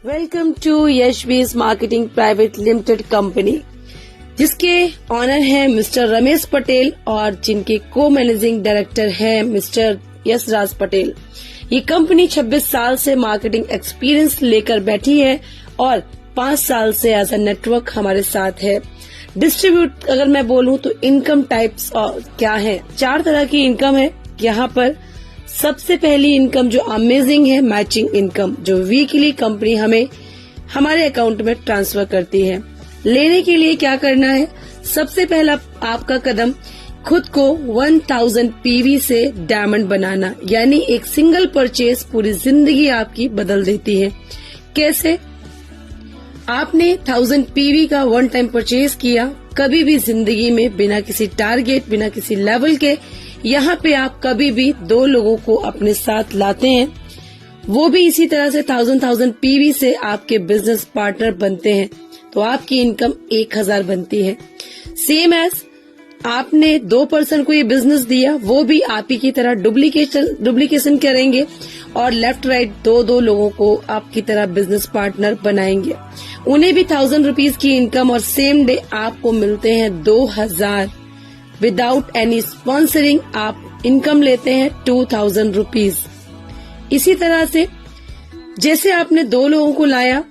Welcome to Yashvi's marketing private limited company, जिसके owner हैं Mr Ramesh Patel और जिनके को मैनेजिंग डायरेक्टर हैं मिस्टर यशराज पटेल। ये कंपनी 26 साल से मार्केटिंग एक्सपीरियंस लेकर बैठी है और 5 साल से एज अ नेटवर्क हमारे साथ है। डिस्ट्रीब्यूट अगर मैं बोलूं तो इनकम टाइप्स क्या है, 4 तरह की इनकम है यहाँ पर। सबसे पहली इनकम जो अमेजिंग है, मैचिंग इनकम, जो वीकली कंपनी हमें हमारे अकाउंट में ट्रांसफर करती है। लेने के लिए क्या करना है, सबसे पहला आपका कदम खुद को 1000 पीवी से डायमंड बनाना, यानी एक सिंगल परचेज पूरी जिंदगी आपकी बदल देती है। कैसे? आपने 1000 पीवी का वन टाइम परचेज किया, कभी भी जिंदगी में बिना किसी टारगेट, बिना किसी लेवल के, यहाँ पे आप कभी भी 2 लोगों को अपने साथ लाते हैं, वो भी इसी तरह से 1000 पीवी से आपके बिजनेस पार्टनर बनते हैं, तो आपकी इनकम 1000 बनती है। सेम एज आपने 2 पर्सन को ये बिजनेस दिया, वो भी आप ही की तरह डुप्लीकेशन करेंगे और लेफ्ट राइट 2 लोगों को आपकी तरह बिजनेस पार्टनर बनाएंगे। उन्हें भी 1000 रुपीज की इनकम और सेम डे आपको मिलते हैं 2000। विदाउट एनी स्पॉन्सरिंग आप इनकम लेते हैं 2000 रुपीज। इसी तरह से जैसे आपने 2 लोगों को लाया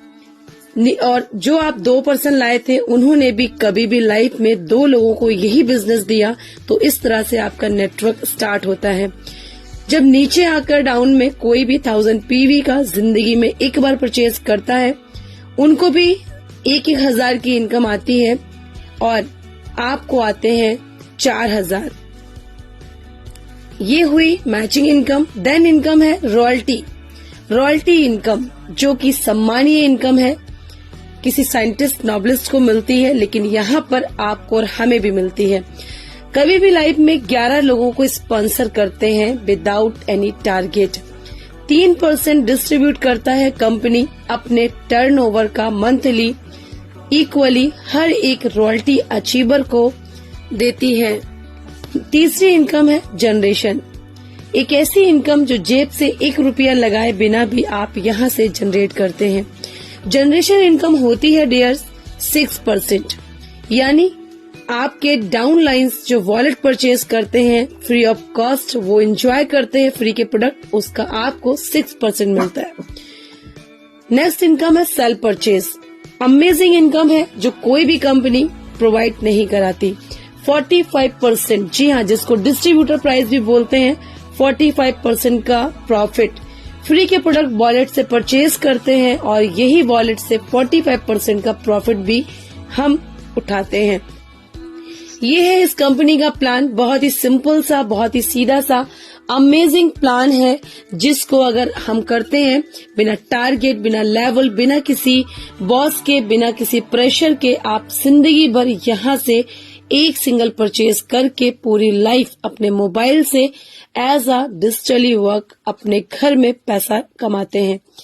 और जो आप 2 पर्सन लाए थे उन्होंने भी कभी भी लाइफ में 2 लोगों को यही बिजनेस दिया, तो इस तरह से आपका नेटवर्क स्टार्ट होता है। जब नीचे आकर डाउन में कोई भी 1000 पीवी का जिंदगी में एक बार परचेज करता है, उनको भी 1000 की इनकम आती है और आपको आते हैं 4000। ये हुई मैचिंग इनकम। देन इनकम है रॉयल्टी इनकम, जो कि सम्मानीय इनकम है, किसी साइंटिस्ट नॉबलिस्ट को मिलती है, लेकिन यहाँ पर आपको और हमें भी मिलती है। कभी भी लाइफ में 11 लोगों को स्पॉन्सर करते हैं विदाउट एनी टारगेट। 3% डिस्ट्रीब्यूट करता है कंपनी अपने टर्नओवर का मंथली, इक्वली हर एक रॉयल्टी अचीवर को देती है। तीसरी इनकम है जनरेशन, एक ऐसी इनकम जो जेब से 1 रुपया लगाए बिना भी आप यहाँ से जनरेट करते हैं। जनरेशन इनकम होती है डियर्स 6%, यानी आपके डाउन लाइन्स जो वॉलेट परचेज करते हैं फ्री ऑफ कॉस्ट, वो एंजॉय करते हैं फ्री के प्रोडक्ट, उसका आपको 6% मिलता है। नेक्स्ट इनकम है सेल परचेज, अमेजिंग इनकम है जो कोई भी कंपनी प्रोवाइड नहीं कराती। 45%, जी हाँ, जिसको डिस्ट्रीब्यूटर प्राइस भी बोलते हैं, 45% का प्रॉफिट फ्री के प्रोडक्ट वॉलेट से परचेज करते हैं और यही वॉलेट से 45% का प्रॉफिट भी हम उठाते हैं। ये है इस कंपनी का प्लान, बहुत ही सिंपल सा, बहुत ही सीधा सा, अमेजिंग प्लान है, जिसको अगर हम करते हैं बिना टारगेट, बिना लेवल, बिना किसी बॉस के, बिना किसी प्रेशर के, आप जिंदगी भर यहाँ से एक सिंगल परचेज करके पूरी लाइफ अपने मोबाइल से एज अ डिजिटली वर्क अपने घर में पैसा कमाते हैं।